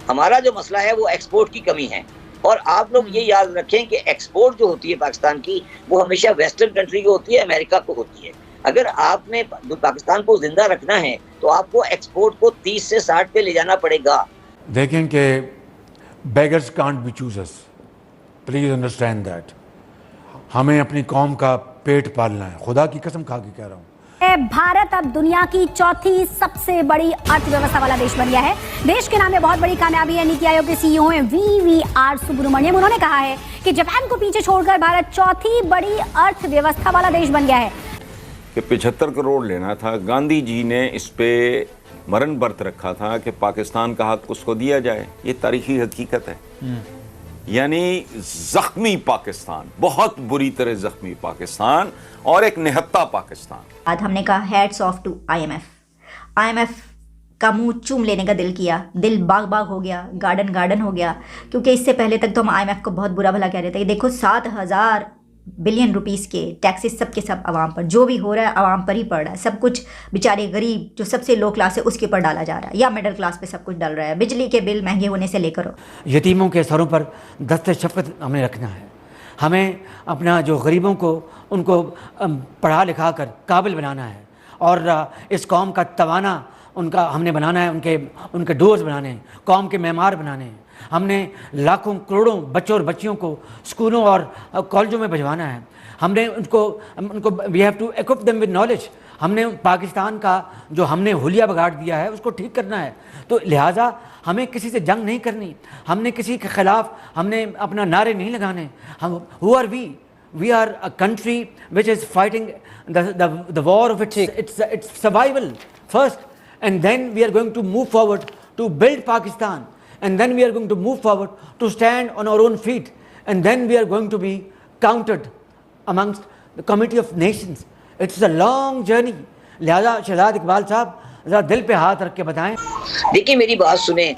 हमारा जो मसला है वो एक्सपोर्ट की कमी है। और आप लोग ये याद रखें कि एक्सपोर्ट जो होती है पाकिस्तान की, वो हमेशा वेस्टर्न कंट्री को होती है, अमेरिका को होती है। अगर आपने पाकिस्तान को जिंदा रखना है तो आपको एक्सपोर्ट को 30 से 60 पे ले जाना पड़ेगा। देखें कि beggars can't be choosers, please understand that. हमें अपनी कौम का पेट पालना है, खुदा की कसम खा के कह रहा हूँ। भारत अब दुनिया की चौथी सबसे बड़ी अर्थव्यवस्था वाला देश बन गया है। देश के नाम में बहुत बड़ी कामयाबी है। नीति आयोग के सीईओ हैं वीवीआर सुब्रमण्यम। उन्होंने कहा है कि जापान को पीछे छोड़कर भारत चौथी बड़ी अर्थव्यवस्था वाला देश बन गया है। कि 75 करोड़ लेना था, गांधी जी ने इस पे मरण व्रत रखा था कि पाकिस्तान का हक उसको दिया जाए। ये तारीखी हकीकत है। यानी जख्मी पाकिस्तान, बहुत बुरी तरह जख्मी पाकिस्तान और एक निहत्ता पाकिस्तान। आज हमने कहा हैट्स ऑफ टू आईएमएफ का मुंह चूम लेने का दिल किया, दिल बाग बाग हो गया, गार्डन गार्डन हो गया। क्योंकि इससे पहले तक तो हम आईएमएफ को बहुत बुरा भला कह रहे थे। देखो 7,000 बिलियन रुपीस के टैक्सेस सब के सब आवाम पर, जो भी हो रहा है आवाम पर ही पड़ रहा है। सब कुछ बेचारे गरीब जो सबसे लो क्लास है उसके ऊपर डाला जा रहा है, या मिडिल क्लास पे सब कुछ डल रहा है। बिजली के बिल महंगे होने से लेकर यतीमों के सरों पर दस्ते शफ़क़त हमें रखना है। हमें अपना जो गरीबों को उनको पढ़ा लिखा कर काबिल बनाना है और इस कौम का तवाना उनका हमने बनाना है। उनके डोर्स बनाने हैं, कौम के मेमार बनाने हैं। हमने लाखों करोड़ों बच्चों और बच्चियों को स्कूलों और कॉलेजों में भिजवाना है। हमने उनको we have to equip them with knowledge. हमने पाकिस्तान का जो हमने हुलिया बिगाड़ दिया है उसको ठीक करना है। तो लिहाजा हमें किसी से जंग नहीं करनी, हमने किसी के ख़िलाफ़ हमने अपना नारे नहीं लगाने। हम who are we are a country which is fighting the war of its survival first, and then we are going to move forward to build Pakistan, and then we are going to move forward to stand on our own feet, and then we are going to be counted amongst the Committee of Nations. It's a long journey. लिहाजा शहजाद इकबाल साहब ज़रा दिल पे हाथ रख के बताएं। देखिए मेरी बात सुने,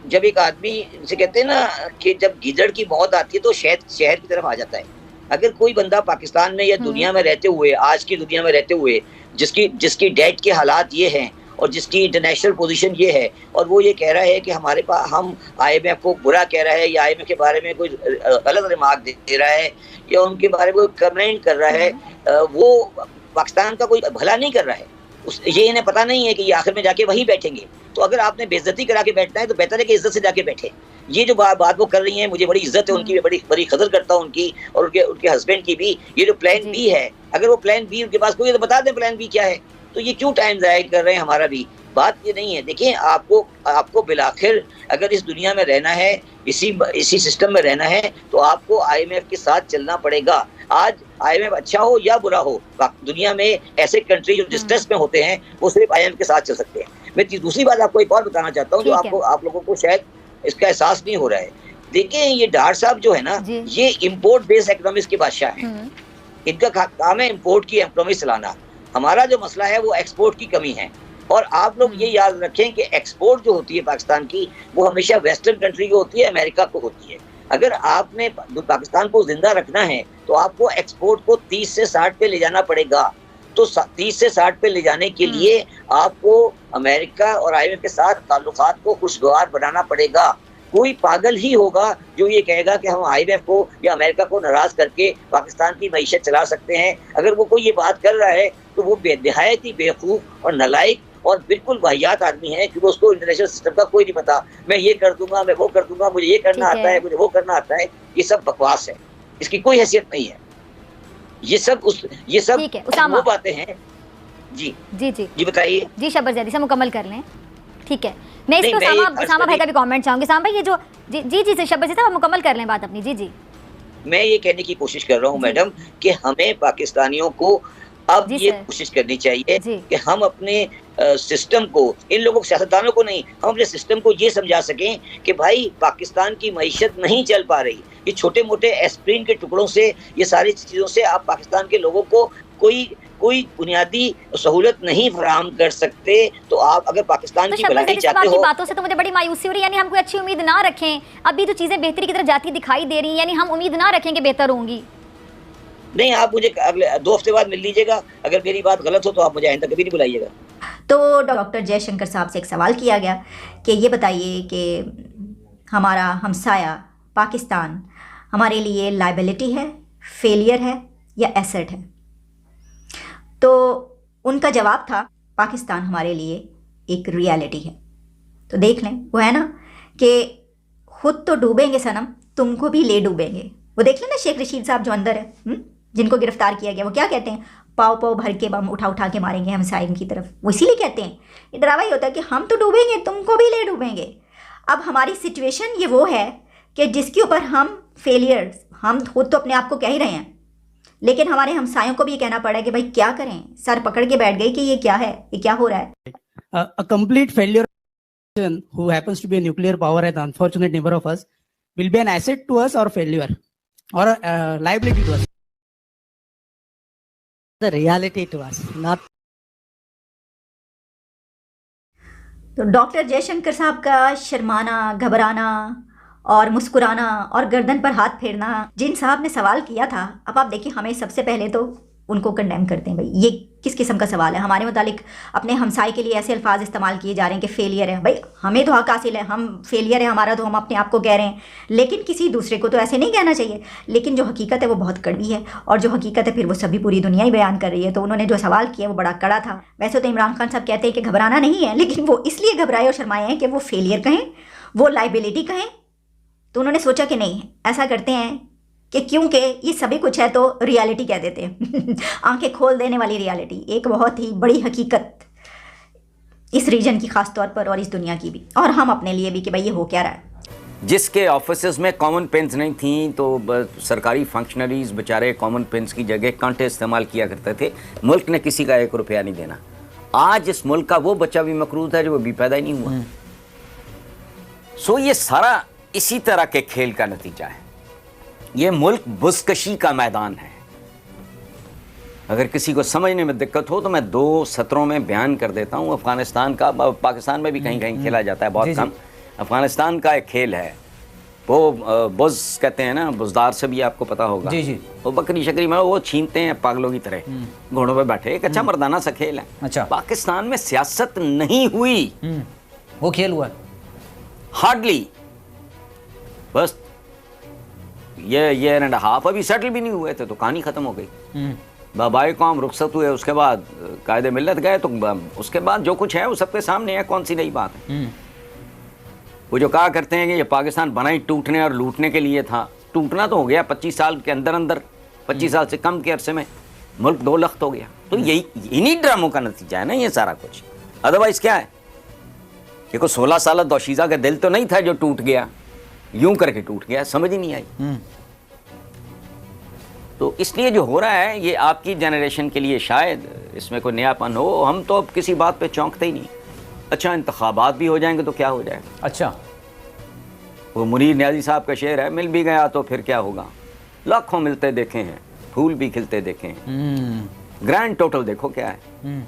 जब एक आदमी से कहते हैं ना कि जब गीदड़ की मौत आती है तो शहर की तरफ आ जाता है। अगर कोई बंदा पाकिस्तान में या दुनिया में रहते हुए, आज की दुनिया में रहते हुए, जिसकी डेट के हालात ये हैं और जिसकी इंटरनेशनल पोजीशन ये है, और वो ये कह रहा है कि हमारे पास हम आईएमएफ को बुरा कह रहा है या आईएमएफ के बारे में कोई गलत रिमार्क दे रहा है या उनके बारे में कोई कमेंट कर रहा है, वो पाकिस्तान का कोई भला नहीं कर रहा है। ये इन्हें पता नहीं है कि ये आखिर में जाके वहीं बैठेंगे। तो अगर आपने बेइज्जती करा के बैठना है तो बेहतर है कि इज्जत से जाके बैठे। ये जो बात वो कर रही हैं, मुझे बड़ी इज्जत है उनकी, बड़ी कदर करता हूँ उनकी और उनके हस्बैंड की भी। ये जो प्लान बी है, अगर वो प्लान बी उनके पास कोई है तो बता दें प्लान बी क्या है। तो ये क्यों टाइम ज़ाया कर रहे हैं हमारा भी? बात ये नहीं है। देखिए आपको बिलाखिर अगर इस दुनिया में रहना है, इसी सिस्टम में रहना है, तो आपको आईएमएफ के साथ चलना पड़ेगा। आज आईएमएफ अच्छा हो या बुरा हो, दुनिया में ऐसे कंट्री जो डिस्ट्रेस में होते हैं वो सिर्फ आईएमएफ के साथ चल सकते हैं। मैं दूसरी बात आपको एक और बताना चाहता हूँ जो आप लोगों को शायद इसका एहसास नहीं हो रहा है। देखिए ये डार साहब जो है ना, ये इम्पोर्ट बेस्ड इकोनॉमिक्स के बादशाह हैं। इनका काम है इम्पोर्ट की इकोनॉमी चलाना। हमारा जो मसला है वो एक्सपोर्ट की कमी है। और आप लोग ये याद रखें कि एक्सपोर्ट जो होती है पाकिस्तान की, वो हमेशा वेस्टर्न कंट्री को होती है, अमेरिका को होती है। अगर आपने पाकिस्तान को जिंदा रखना है तो आपको एक्सपोर्ट को 30 से 60 पे ले जाना पड़ेगा। तो 30 से 60 पे ले जाने के लिए आपको अमेरिका और आईएमएफ के साथ ताल्लुकात को खुशगवार बनाना पड़ेगा। कोई पागल ही होगा जो ये कहेगा कि हम आईएमएफ को या अमेरिका को नाराज करके पाकिस्तान की मईशत चला सकते हैं। अगर वो कोई ये बात कर रहा है तो वो बेनहायत ही बेवकूफ़ और नालायक और बिल्कुल वाहियात आदमी है, क्योंकि उसको इंटरनेशनल सिस्टम का कोई नहीं पता। मैं ये कर दूंगा, मैं वो कर दूंगा, मुझे ये करना आता है, मुझे वो करना आता है। ये सब बकवास है, इसकी कोई हैसियत नहीं है। ये सब वो बातें हैं। जी बताइए। जी शब्बर जैदी से मुकम्मल कर लें, ठीक है। मैं इस पर उसामा भाई का भी कमेंट चाहूंगी। उसामा भाई ये जो जी शब्बर जैदी साहब मुकम्मल कर लें बात अपनी। जी मैं ये कहने की कोशिश कर रहा हूँ मैडम कि हमें पाकिस्तानियों को अब ये कोशिश करनी चाहिए कि हम अपने सिस्टम को, इन लोगों सियासतदानों को नहीं, हम अपने सिस्टम को ये समझा सकें कि भाई पाकिस्तान की मईशत नहीं चल पा रही। ये छोटे मोटे एस्प्रिन के टुकड़ों से, ये सारी चीज़ों से आप पाकिस्तान के लोगों को कोई बुनियादी सहूलत नहीं फराहम कर सकते। तो आप अगर पाकिस्तान की भलाई चाहते हो, बातों से तो मुझे बड़ी मायूसी हो रही है। यानी हम कोई अच्छी उम्मीद ना रखें, अभी तो चीज़ें बेहतरी की तरफ जाती दिखाई दे रही हैं, यानी हम उम्मीद ना रखें कि बेहतर होंगी। नहीं, आप मुझे अगले 2 हफ्ते बाद मिल लीजिएगा। अगर मेरी बात गलत हो तो आप मुझे आइंदा कभी नहीं बुलाइएगा। तो डॉक्टर जयशंकर साहब से एक सवाल किया गया कि ये बताइए कि हमारा हमसाया पाकिस्तान हमारे लिए लायबिलिटी है, फेलियर है या एसेट है। तो उनका जवाब था पाकिस्तान हमारे लिए एक रियलिटी है। तो देख लें, वो है ना कि खुद तो डूबेंगे सनम, तुमको भी ले डूबेंगे। वो देख लें ना शेख रशीद साहब जो अंदर है, जिनको गिरफ्तार किया गया, वो क्या कहते हैं, पाव पाव भर के बम उठा उठा के मारेंगे हम साइम की तरफ। वो इसीलिए कहते हैं, ये डरावा ही होता है कि हम तो डूबेंगे, तुमको भी ले डूबेंगे। अब हमारी सिचुएशन ये वो है कि जिसके ऊपर हम फेलियर्स, हम खुद तो अपने आप को कह ही रहे हैं, लेकिन हमारे हमसायों को भी ये कहना पड़ा है कि भाई क्या करें, सर पकड़ के बैठ गए कि ये क्या है, ये क्या हो रहा है। A complete failure who happens to be a nuclear power and unfortunate neighbor of us will be an asset to us or failure or a liability to us. The reality to us, not. तो doctor Jaishankar साहब का शर्माना, घबराना और मुस्कुराना और गर्दन पर हाथ फेरना, जिन साहब ने सवाल किया था, अब आप देखिए हमें सबसे पहले तो उनको कंडेम करते हैं। भाई ये किस किस्म का सवाल है, हमारे मुतालिक अपने हमसाए के लिए ऐसे अल्फाज इस्तेमाल किए जा रहे हैं कि फेलियर है। भाई हमें तो हक हासिल है, हम फेलियर है हमारा, तो हम अपने आप को कह रहे हैं, लेकिन किसी दूसरे को तो ऐसे नहीं कहना चाहिए। लेकिन जो हकीकत है वो बहुत कड़वी है, और जो हकीकत है फिर वो सभी पूरी दुनिया ही बयान कर रही है। तो उन्होंने जो सवाल किया वो बड़ा कड़ा था। वैसे तो इमरान खान साहब कहते हैं कि घबराना नहीं है, लेकिन वो इसलिए घबराए और शर्माए हैं कि वो फेलियर कहें, वो लाइबिलिटी कहें। तो उन्होंने सोचा कि नहीं, ऐसा करते हैं कि क्योंकि ये सभी कुछ है तो रियलिटी कह देते हैं आंखें खोल देने वाली रियलिटी, एक बहुत ही बड़ी हकीकत इस रीजन की खास तौर पर और इस दुनिया की भी, और हम अपने लिए भी, कि भाई ये हो क्या रहा है। जिसके ऑफिस में कॉमन पेन्स नहीं थी तो सरकारी फंक्शनरीज बेचारे कॉमन पेन्स की जगह कांटे इस्तेमाल किया करते थे। मुल्क ने किसी का 1 रुपया नहीं देना। आज इस मुल्क का वो बच्चा भी मकरूज है जो भी पैदा ही नहीं हुआ। सो ये सारा इसी तरह के खेल का नतीजा है। ये मुल्क बुज़कशी का मैदान है। अगर किसी को समझने में दिक्कत हो तो मैं 2 सत्रों में बयान कर देता हूँ। अफगानिस्तान का, पाकिस्तान में भी कहीं कहीं खेला जाता है, बहुत कम। अफगानिस्तान का एक खेल है, वो बुज़ कहते हैं ना, बुज़दार से भी आपको पता होगा। जी जी। वो बकरी शकरी में वो छीनते हैं पागलों की तरह, घोड़ों पे बैठे। एक अच्छा मर्दाना सा खेल है। अच्छा। पाकिस्तान में सियासत नहीं हुई, वो खेल हुआ हार्डली, बस ये 1.5 अभी सेटल भी नहीं हुए थे तो कहानी खत्म हो गई। बाबाए कौम रुखसत हुए, उसके बाद कायदे मिल्लत गए, तो उसके बाद जो कुछ है वो सबके सामने है। कौन सी नई बात है। वो जो कहा करते हैं कि ये पाकिस्तान बना ही टूटने और लूटने के लिए था, टूटना तो हो गया 25 साल के अंदर अंदर, 25 साल से कम के अरसे में मुल्क 2 लख्त हो गया। तो यही इन्हीं ड्रामों का नतीजा है ना ये सारा कुछ। अदरवाइज क्या है, ये कोई 16 साल दोशीज़ा का दिल तो नहीं था जो टूट गया, यूं करके टूट गया, समझ ही नहीं आई। तो इसलिए जो हो रहा है ये आपकी जनरेशन के लिए शायद इसमें कोई नयापन हो। हम तो अब किसी बात पे चौंकते ही नहीं। अच्छा, इंतखाबात भी हो जाएंगे तो क्या हो जाएगा। अच्छा, वो मुनीर न्याजी साहब का शेर है, मिल भी गया तो फिर क्या होगा, लाखों मिलते देखे हैं, फूल भी खिलते देखे हैं। ग्रैंड टोटल देखो क्या है।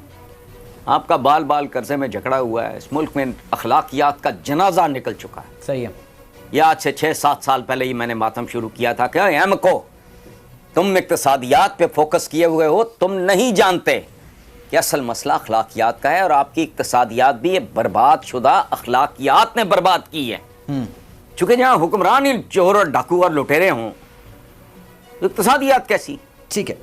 आपका बाल बाल कर्जे में जकड़ा हुआ है। इस मुल्क में अखलाकियात का जनाजा निकल चुका है। सही है। ये आज से 6-7 साल पहले ही मैंने मातम शुरू किया था कि एम को तुम इक्तिसादियात पे फोकस किए हुए हो, तुम नहीं जानते कि असल मसला अखलाकियात का है, और आपकी इक्तिसादियात भी ये बर्बाद शुदा अखलाकियात ने बर्बाद की है। चूंकि जहां हुक्मरान ही चोर और डाकू और लुटेरे हों तो इक्तिसादियात कैसी। ठीक है।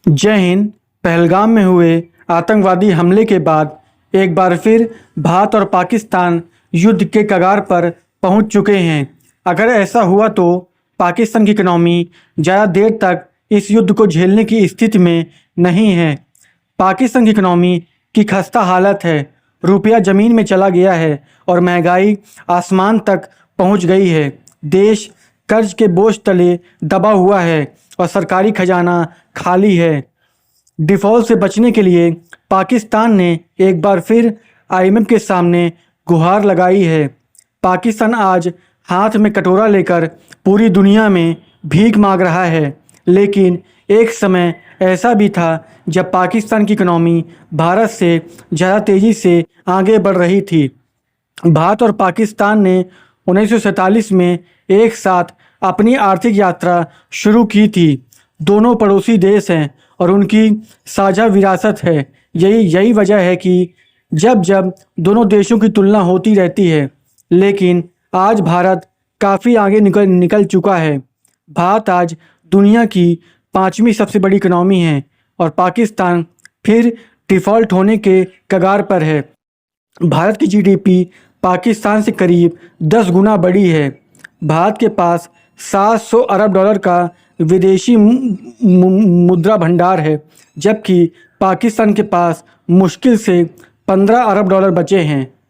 जय हिंद। पहलगाम में हुए आतंकवादी हमले के बाद एक बार फिर भारत और पाकिस्तान युद्ध के कगार पर पहुंच चुके हैं। अगर ऐसा हुआ तो पाकिस्तान की इकनॉमी ज़्यादा देर तक इस युद्ध को झेलने की स्थिति में नहीं है। पाकिस्तान की इकनॉमी की खस्ता हालत है, रुपया ज़मीन में चला गया है और महंगाई आसमान तक पहुंच गई है। देश कर्ज के बोझ तले दबा हुआ है और सरकारी खजाना खाली है। डिफ़ॉल्ट से बचने के लिए पाकिस्तान ने एक बार फिर IMF के सामने गुहार लगाई है। पाकिस्तान आज हाथ में कटोरा लेकर पूरी दुनिया में भीख मांग रहा है, लेकिन एक समय ऐसा भी था जब पाकिस्तान की इकनॉमी भारत से ज़्यादा तेज़ी से आगे बढ़ रही थी। भारत और पाकिस्तान ने 1947 में एक साथ अपनी आर्थिक यात्रा शुरू की थी। दोनों पड़ोसी देश हैं और उनकी साझा विरासत है। यही वजह है कि जब जब दोनों देशों की तुलना होती रहती है, लेकिन आज भारत काफ़ी आगे निकल चुका है। भारत आज दुनिया की 5वीं सबसे बड़ी इकनॉमी है और पाकिस्तान फिर डिफ़ॉल्ट होने के कगार पर है। भारत की जीडीपी पाकिस्तान से करीब 10 गुना बड़ी है। भारत के पास 700 अरब डॉलर का विदेशी मुद्रा भंडार है, जबकि पाकिस्तान के पास मुश्किल से 15 अरब डॉलर बचे हैं।